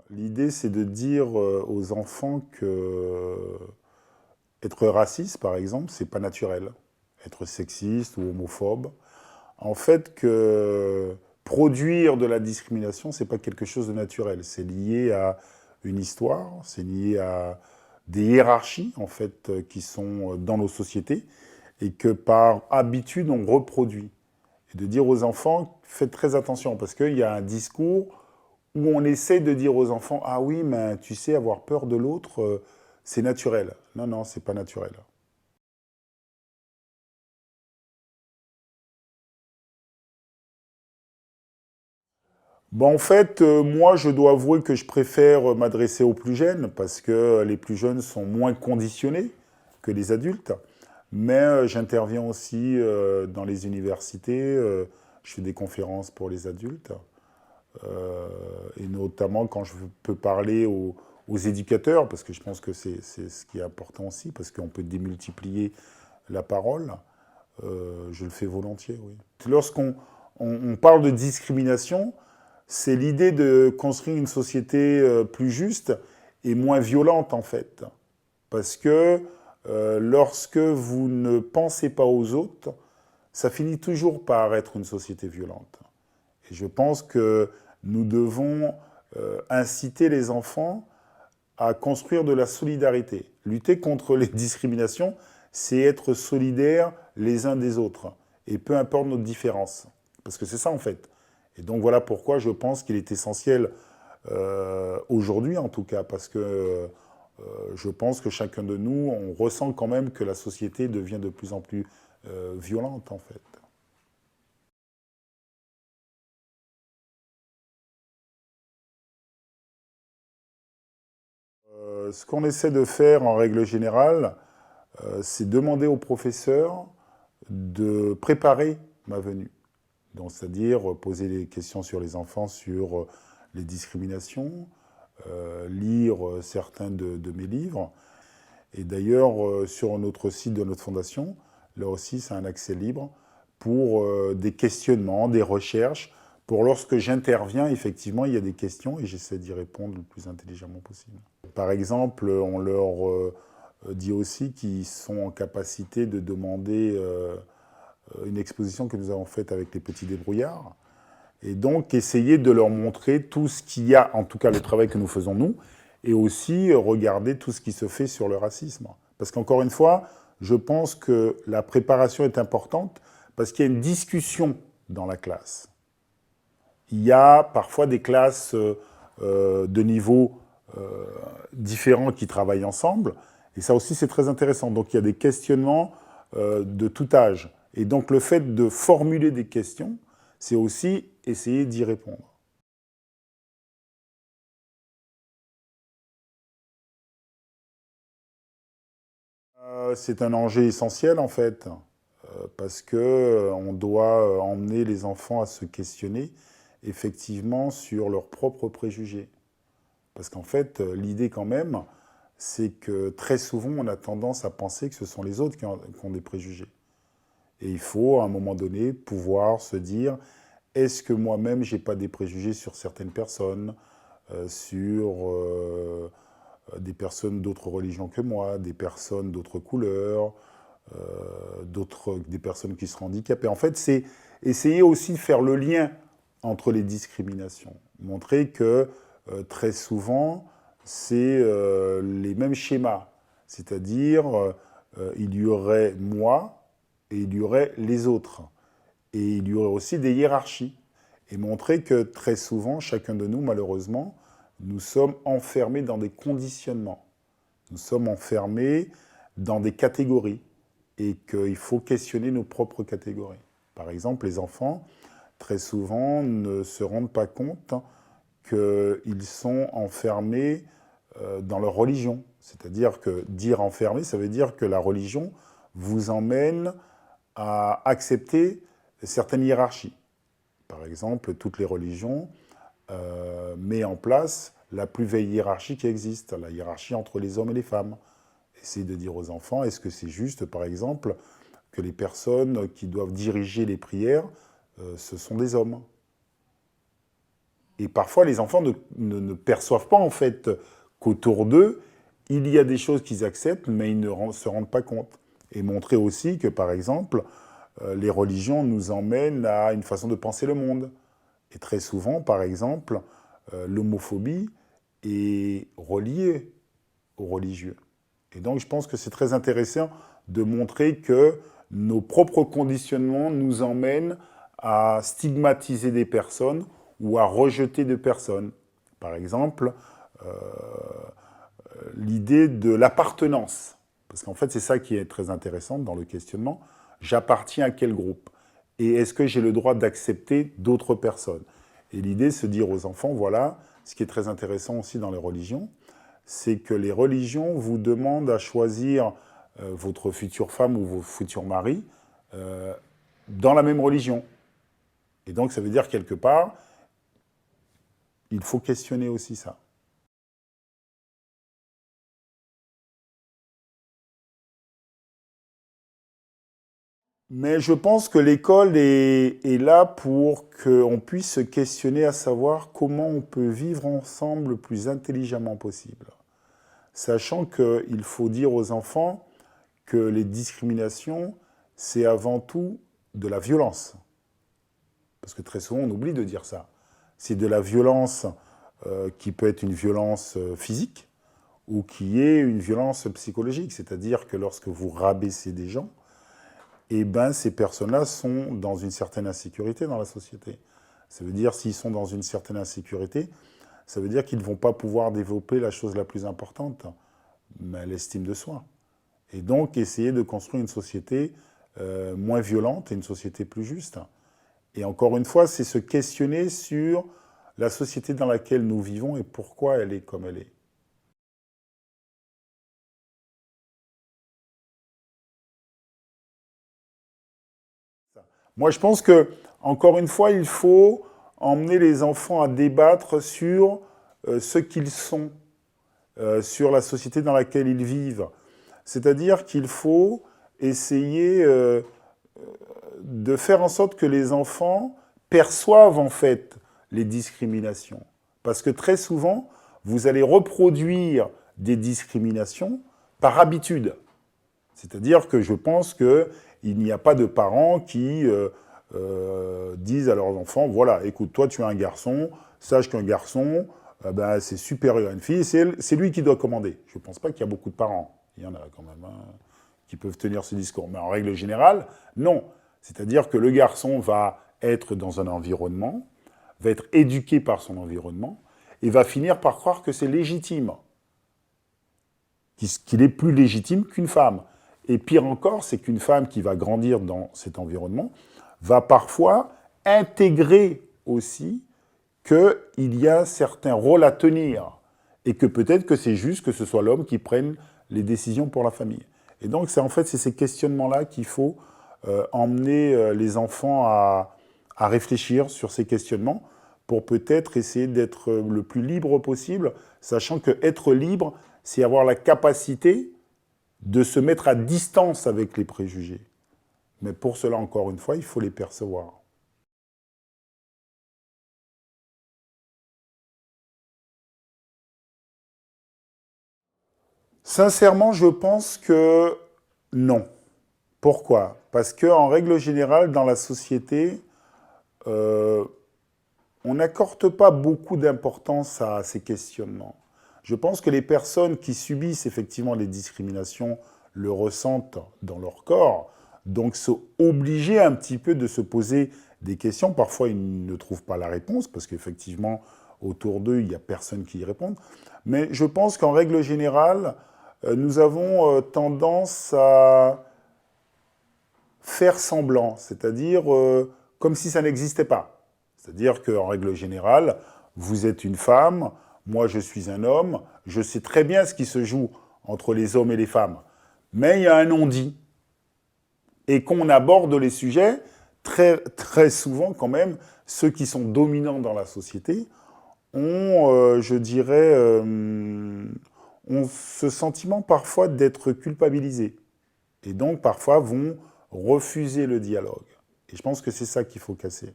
L'idée, c'est de dire aux enfants que être raciste, par exemple, c'est pas naturel. Être sexiste ou homophobe. En fait, que produire de la discrimination, c'est pas quelque chose de naturel. C'est lié à une histoire, c'est lié à des hiérarchies, en fait, qui sont dans nos sociétés et que par habitude, on reproduit. Et de dire aux enfants, faites très attention, parce qu'il y a un discours où on essaie de dire aux enfants, ah oui, mais tu sais, avoir peur de l'autre, c'est naturel. Non, non, c'est pas naturel. Bon, en fait, moi, je dois avouer que je préfère m'adresser aux plus jeunes, parce que les plus jeunes sont moins conditionnés que les adultes. Mais j'interviens aussi dans les universités, je fais des conférences pour les adultes. Et notamment quand je peux parler aux éducateurs, parce que je pense que c'est ce qui est important aussi, parce qu'on peut démultiplier la parole, je le fais volontiers, oui. Lorsqu'on on parle de discrimination, c'est l'idée de construire une société plus juste et moins violente, en fait. Parce que lorsque vous ne pensez pas aux autres, ça finit toujours par être une société violente. Et je pense que nous devons inciter les enfants à construire de la solidarité. Lutter contre les discriminations, c'est être solidaires les uns des autres. Et peu importe notre différence. Parce que c'est ça en fait. Et donc voilà pourquoi je pense qu'il est essentiel, aujourd'hui en tout cas, parce que je pense que chacun de nous, on ressent quand même que la société devient de plus en plus violente en fait. Ce qu'on essaie de faire en règle générale, c'est demander au professeur de préparer ma venue. Donc, c'est-à-dire poser des questions sur les enfants, sur les discriminations, lire certains de mes livres. Et d'ailleurs, sur notre site de notre fondation, là aussi, c'est un accès libre pour des questionnements, des recherches. Pour lorsque j'interviens, effectivement, il y a des questions et j'essaie d'y répondre le plus intelligemment possible. Par exemple, on leur dit aussi qu'ils sont en capacité de demander une exposition que nous avons faite avec les petits débrouillards. Et donc, essayer de leur montrer tout ce qu'il y a, en tout cas le travail que nous faisons nous, et aussi regarder tout ce qui se fait sur le racisme. Parce qu'encore une fois, je pense que la préparation est importante parce qu'il y a une discussion dans la classe. Il y a parfois des classes de niveaux différents qui travaillent ensemble, et ça aussi c'est très intéressant. Donc il y a des questionnements de tout âge. Et donc le fait de formuler des questions, c'est aussi essayer d'y répondre. C'est un enjeu essentiel en fait, parce que on doit emmener les enfants à se questionner effectivement sur leurs propres préjugés. Parce qu'en fait, l'idée quand même, c'est que très souvent, on a tendance à penser que ce sont les autres qui ont des préjugés. Et il faut, à un moment donné, pouvoir se dire, est-ce que moi-même, j'ai pas des préjugés sur certaines personnes, sur des personnes d'autres religions que moi, des personnes d'autres couleurs, des personnes qui seraient handicapées. En fait, c'est essayer aussi de faire le lien entre les discriminations. Montrer que très souvent, c'est les mêmes schémas. C'est-à-dire, il y aurait moi et il y aurait les autres. Et il y aurait aussi des hiérarchies. Et montrer que très souvent, chacun de nous, malheureusement, nous sommes enfermés dans des conditionnements. Nous sommes enfermés dans des catégories et qu'il faut questionner nos propres catégories. Par exemple, les enfants, très souvent, ne se rendent pas compte qu'ils sont enfermés dans leur religion. C'est-à-dire que dire enfermé, ça veut dire que la religion vous emmène à accepter certaines hiérarchies. Par exemple, toutes les religions mettent en place la plus vieille hiérarchie qui existe, la hiérarchie entre les hommes et les femmes. Essayer de dire aux enfants, est-ce que c'est juste, par exemple, que les personnes qui doivent diriger les prières, ce sont des hommes? Et parfois, les enfants ne perçoivent pas, en fait, qu'autour d'eux, il y a des choses qu'ils acceptent, mais ils ne se rendent pas compte. Et montrer aussi que, par exemple, les religions nous emmènent à une façon de penser le monde. Et très souvent, par exemple, l'homophobie est reliée aux religieux. Et donc, je pense que c'est très intéressant de montrer que nos propres conditionnements nous emmènent à stigmatiser des personnes ou à rejeter des personnes. Par exemple, l'idée de l'appartenance. Parce qu'en fait, c'est ça qui est très intéressant dans le questionnement. J'appartiens à quel groupe? Et est-ce que j'ai le droit d'accepter d'autres personnes? Et l'idée, c'est de dire aux enfants, voilà, ce qui est très intéressant aussi dans les religions, c'est que les religions vous demandent à choisir votre future femme ou votre futur mari euh, dans la même religion. Et donc, ça veut dire quelque part, il faut questionner aussi ça. Mais je pense que l'école est là pour qu'on puisse se questionner à savoir comment on peut vivre ensemble le plus intelligemment possible. Sachant qu'il faut dire aux enfants que les discriminations, c'est avant tout de la violence. Parce que très souvent, on oublie de dire ça. C'est de la violence qui peut être une violence physique ou qui est une violence psychologique. C'est-à-dire que lorsque vous rabaissez des gens, eh ben, ces personnes-là sont dans une certaine insécurité dans la société. Ça veut dire, s'ils sont dans une certaine insécurité, ça veut dire qu'ils ne vont pas pouvoir développer la chose la plus importante, mais l'estime de soi. Et donc, essayer de construire une société moins violente et une société plus juste. Et encore une fois, c'est se questionner sur la société dans laquelle nous vivons et pourquoi elle est comme elle est. Moi, je pense que, encore une fois, il faut emmener les enfants à débattre sur ce qu'ils sont, sur la société dans laquelle ils vivent. C'est-à-dire qu'il faut essayer de faire en sorte que les enfants perçoivent en fait les discriminations. Parce que très souvent, vous allez reproduire des discriminations par habitude. C'est-à-dire que je pense qu'il n'y a pas de parents qui disent à leurs enfants, voilà, écoute, toi tu es un garçon, sache qu'un garçon, ben, c'est supérieur à une fille, c'est lui qui doit commander. Je ne pense pas qu'il y a beaucoup de parents, il y en a quand même, hein, qui peuvent tenir ce discours. Mais en règle générale, non. C'est-à-dire que le garçon va être dans un environnement, va être éduqué par son environnement, et va finir par croire que c'est légitime, qu'il est plus légitime qu'une femme. Et pire encore, c'est qu'une femme qui va grandir dans cet environnement va parfois intégrer aussi qu'il y a certains rôles à tenir et que peut-être que c'est juste que ce soit l'homme qui prenne les décisions pour la famille. Et donc, en fait, c'est ces questionnements-là qu'il faut emmener les enfants à réfléchir sur ces questionnements pour peut-être essayer d'être le plus libre possible, sachant que être libre, c'est avoir la capacité de se mettre à distance avec les préjugés. Mais pour cela, encore une fois, il faut les percevoir. Sincèrement, je pense que non. Pourquoi? Parce qu'en règle générale, dans la société, euh, on n'accorde pas beaucoup d'importance à ces questionnements. Je pense que les personnes qui subissent effectivement les discriminations le ressentent dans leur corps, donc sont obligées un petit peu de se poser des questions. Parfois, ils ne trouvent pas la réponse, parce qu'effectivement, autour d'eux, il n'y a personne qui y réponde. Mais je pense qu'en règle générale, nous avons tendance à faire semblant, c'est-à-dire comme si ça n'existait pas. C'est-à-dire qu'en règle générale, vous êtes une femme, moi je suis un homme, je sais très bien ce qui se joue entre les hommes et les femmes. Mais il y a un non-dit. Et qu'on aborde les sujets, très souvent quand même, ceux qui sont dominants dans la société ont, je dirais, ont ce sentiment parfois d'être culpabilisés. Et donc parfois vont refuser le dialogue. Et je pense que c'est ça qu'il faut casser.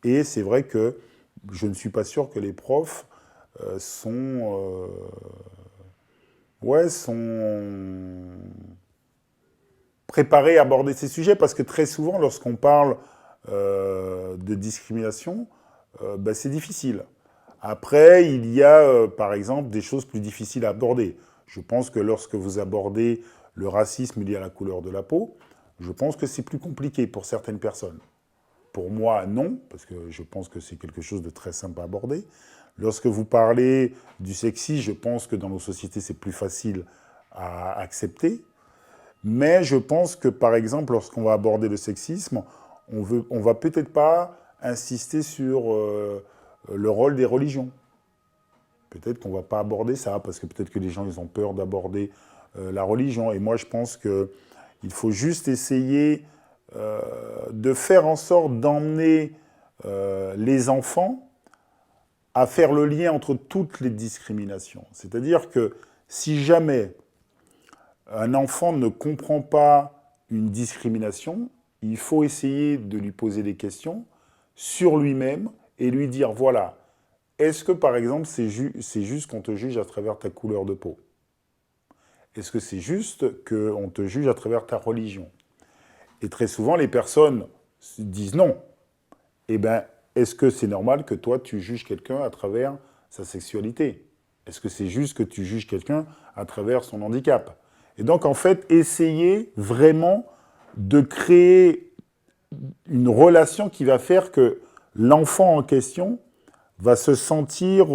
Et c'est vrai que je ne suis pas sûr que les profs ouais, sont préparés à aborder ces sujets, parce que très souvent, lorsqu'on parle de discrimination, c'est difficile. Après, il y a, par exemple, des choses plus difficiles à aborder. Je pense que lorsque vous abordez le racisme lié à la couleur de la peau, je pense que c'est plus compliqué pour certaines personnes. Pour moi, non, parce que je pense que c'est quelque chose de très simple à aborder. Lorsque vous parlez du sexisme, je pense que dans nos sociétés, c'est plus facile à accepter. Mais je pense que, par exemple, lorsqu'on va aborder le sexisme, on va peut-être pas insister sur le rôle des religions. Peut-être qu'on ne va pas aborder ça, parce que peut-être que les gens ils ont peur d'aborder la religion. Et moi, je pense qu'il faut juste essayer de faire en sorte d'emmener les enfants à faire le lien entre toutes les discriminations. C'est-à-dire que si jamais un enfant ne comprend pas une discrimination, il faut essayer de lui poser des questions sur lui-même et lui dire, voilà, est-ce que par exemple c'est juste qu'on te juge à travers ta couleur de peau? Est-ce que c'est juste qu'on te juge à travers ta religion? Et très souvent, les personnes disent non. Eh bien, est-ce que c'est normal que toi, tu juges quelqu'un à travers sa sexualité? Est-ce que c'est juste que tu juges quelqu'un à travers son handicap? Et donc, en fait, essayer vraiment de créer une relation qui va faire que l'enfant en question va se sentir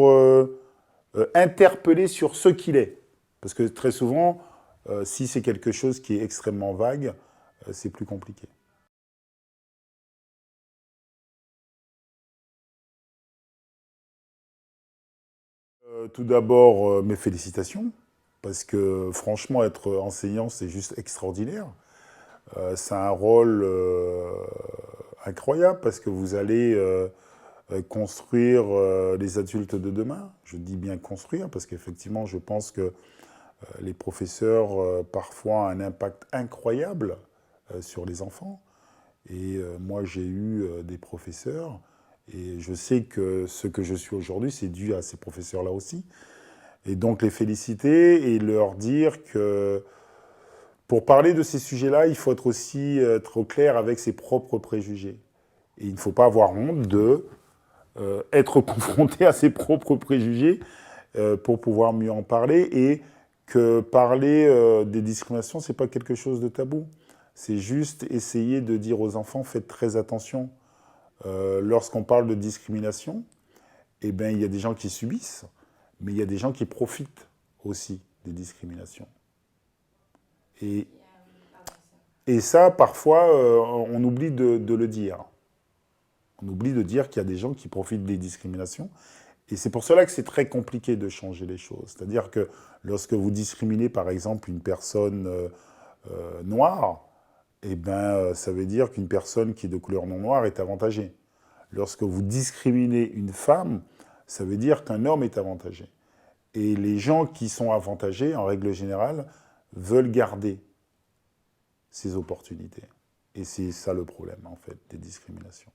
interpellé sur ce qu'il est. Parce que très souvent, si c'est quelque chose qui est extrêmement vague, c'est plus compliqué. Tout d'abord, mes félicitations, parce que franchement, être enseignant, c'est juste extraordinaire. C'est un rôle incroyable, parce que vous allez construire les adultes de demain. Je dis bien construire, parce qu'effectivement, je pense que les professeurs, parfois, ont un impact incroyable sur les enfants. Et moi, j'ai eu des professeurs, et je sais que ce que je suis aujourd'hui, c'est dû à ces professeurs-là aussi. Et donc, les féliciter et leur dire que pour parler de ces sujets-là, il faut être aussi être au clair avec ses propres préjugés. Et il ne faut pas avoir honte de être confronté à ses propres préjugés pour pouvoir mieux en parler, et que parler des discriminations, c'est pas quelque chose de tabou. C'est juste essayer de dire aux enfants, faites très attention. Lorsqu'on parle de discrimination, eh ben, il y a des gens qui subissent, mais il y a des gens qui profitent aussi des discriminations. Et, et ça, parfois, on oublie de le dire. On oublie de dire qu'il y a des gens qui profitent des discriminations. Et c'est pour cela que c'est très compliqué de changer les choses. C'est-à-dire que lorsque vous discriminez, par exemple, une personne noire, eh ben, ça veut dire qu'une personne qui est de couleur non noire est avantagée. Lorsque vous discriminez une femme, ça veut dire qu'un homme est avantagé. Et les gens qui sont avantagés, en règle générale, veulent garder ces opportunités. Et c'est ça le problème, en fait, des discriminations.